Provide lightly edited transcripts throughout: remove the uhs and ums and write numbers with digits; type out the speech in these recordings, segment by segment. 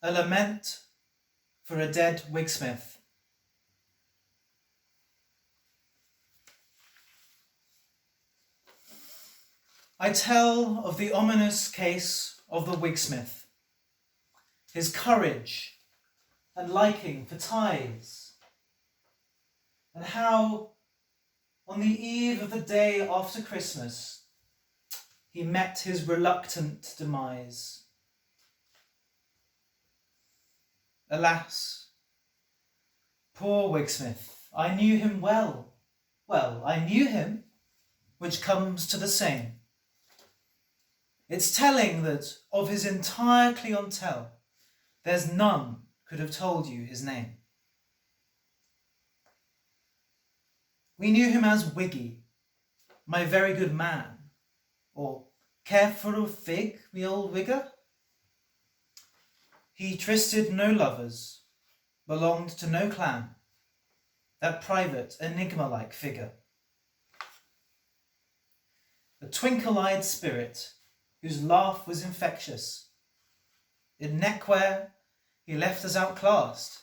A Lament for a Dead Wig-Smith. I tell of the ominous case of the Wig-Smith, his courage and liking for ties, and how, on the eve of the day after Christmas, he met his reluctant demise. Alas, poor Wig-Smith, I knew him well. Well, I knew him, which comes to the same. It's telling that of his entire clientele, there's none could have told you his name. We knew him as Wiggy, my very good man, or care for a fig, the old wigger. He trysted no lovers, belonged to no clan, that private enigma-like figure. A twinkle-eyed spirit whose laugh was infectious. In neckwear, he left us outclassed.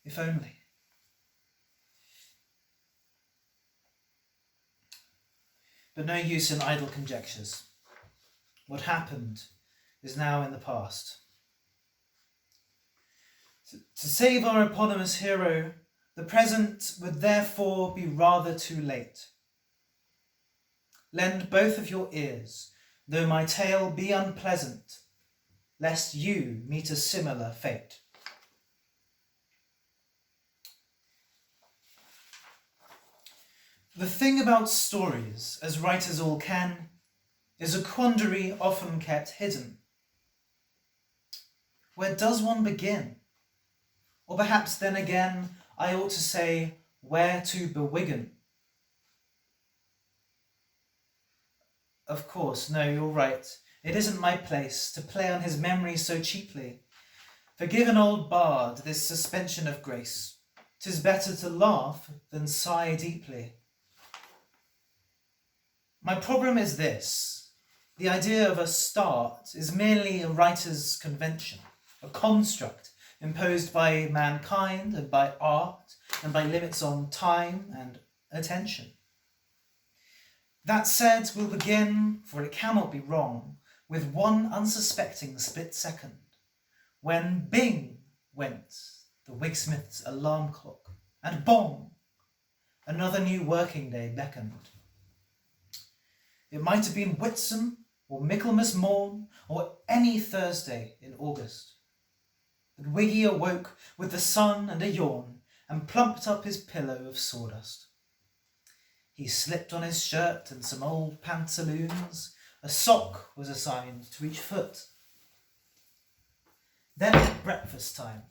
If only. But no use in idle conjectures. What happened is now in the past. To save our eponymous hero, the present would therefore be rather too late. Lend both of your ears, though my tale be unpleasant, lest you meet a similar fate. The thing about stories, as writers all can, is a quandary often kept hidden. Where does one begin? Or perhaps then again, I ought to say, where to bewiggen? Of course, no, you're right. It isn't my place to play on his memory so cheaply. Forgive an old bard this suspension of grace. 'Tis better to laugh than sigh deeply. My problem is this. The idea of a start is merely a writer's convention, a construct imposed by mankind and by art and by limits on time and attention. That said, we'll begin, for it cannot be wrong, with one unsuspecting split second, when bing went the Wig-Smith's alarm clock, and bong, another new working day beckoned. It might have been Whitsun, or Michaelmas morn, or any Thursday in August. But Wiggy awoke with the sun and a yawn, and plumped up his pillow of sawdust. He slipped on his shirt and some old pantaloons. A sock was assigned to each foot. Then at breakfast time,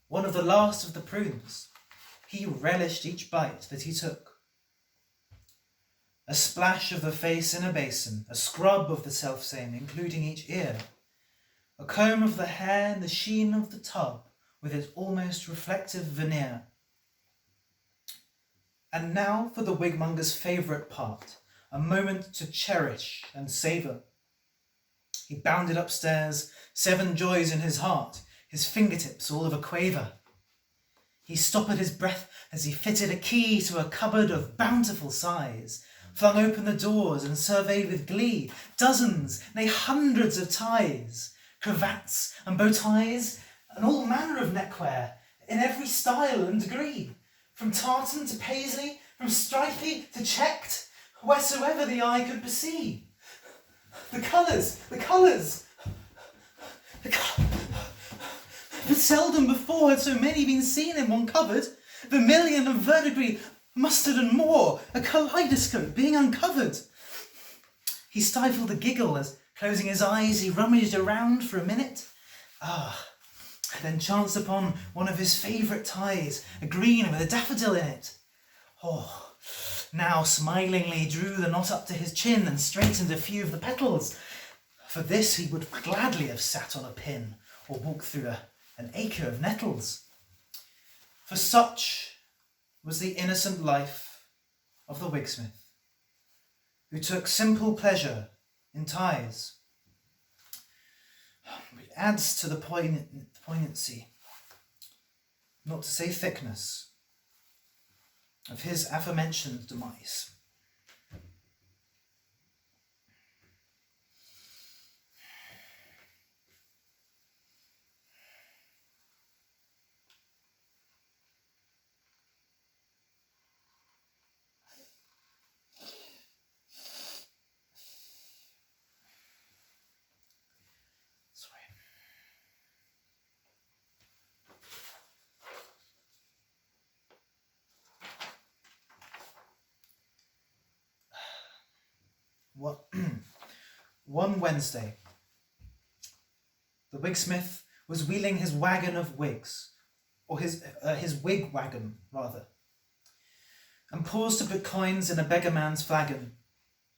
one of the last of the prunes, he relished each bite that he took. A splash of the face in a basin, a scrub of the selfsame, including each ear, a comb of the hair in the sheen of the tub with its almost reflective veneer. And now for the wigmonger's favourite part, a moment to cherish and savour. He bounded upstairs, 7 joys in his heart, his fingertips all of a quaver. He stoppered his breath as he fitted a key to a cupboard of bountiful size, flung open the doors and surveyed with glee dozens, nay hundreds of ties, cravats and bow ties, and all manner of neckwear in every style and degree, from tartan to paisley, from stripy to checked, wheresoever the eye could perceive. The colours! But seldom before had so many been seen in one cupboard. Vermilion and verdigris, mustard and more, a kaleidoscope being uncovered. He stifled a giggle as, closing his eyes, he rummaged around for a minute. Then chanced upon one of his favourite ties, a green with a daffodil in it. Now smilingly drew the knot up to his chin and straightened a few of the petals. For this he would gladly have sat on a pin or walked through an acre of nettles. For such was the innocent life of the Wig-Smith, who took simple pleasure in ties. It adds to the poignancy, not to say thickness, of his aforementioned demise. One Wednesday, the Wig-Smith was wheeling his wagon of wigs, or his wig wagon, rather, and paused to put coins in a beggar man's flagon,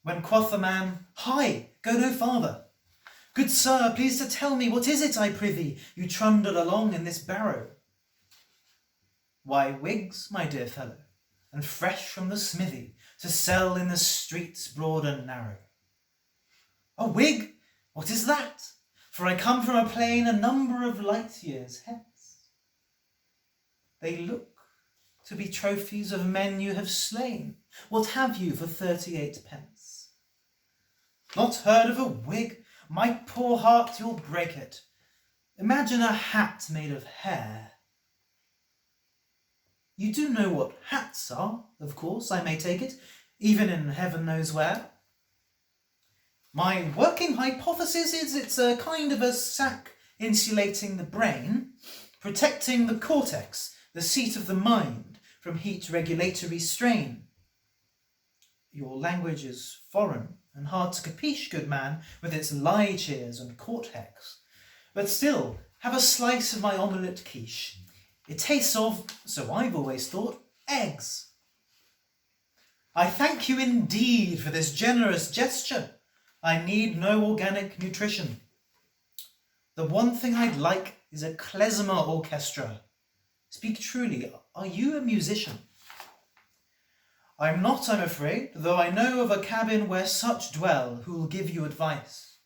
when quoth the man, "Hi, go no farther. Good sir, please to tell me, what is it, I prithee, you trundle along in this barrow?" "Why, wigs, my dear fellow, and fresh from the smithy, to sell in the streets broad and narrow." "A wig? What is that? For I come from a plain a number of light years hence." "They look to be trophies of men you have slain. What have you for 38 pence?" "Not heard of a wig? My poor heart, you'll break it. Imagine a hat made of hair." "You do know what hats are, of course, I may take it, even in heaven knows where." "My working hypothesis is it's a kind of a sack insulating the brain, protecting the cortex, the seat of the mind, from heat regulatory strain." "Your language is foreign and hard to capiche, good man, with its lie cheers and cortex. But still, have a slice of my omelette quiche. It tastes of, so I've always thought, eggs." "I thank you indeed for this generous gesture. I need no organic nutrition. The one thing I'd like is a klezmer orchestra. Speak truly, are you a musician?" "I'm not, I'm afraid, though I know of a cabin where such dwell who'll give you advice."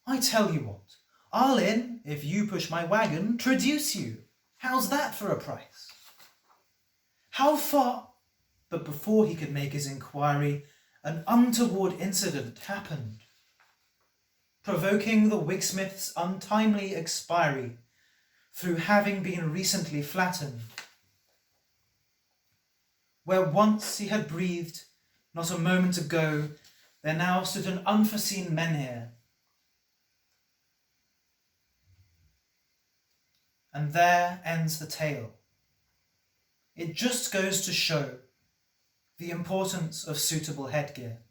"I tell you what, I'll in, if you push my wagon, traduce you. How's that for a price?" "How far—" But before he could make his inquiry, an untoward incident happened, provoking the Wig-Smith's untimely expiry through having been recently flattened. Where once he had breathed not a moment ago, there now stood an unforeseen menhir. And there ends the tale. It just goes to show the importance of suitable headgear.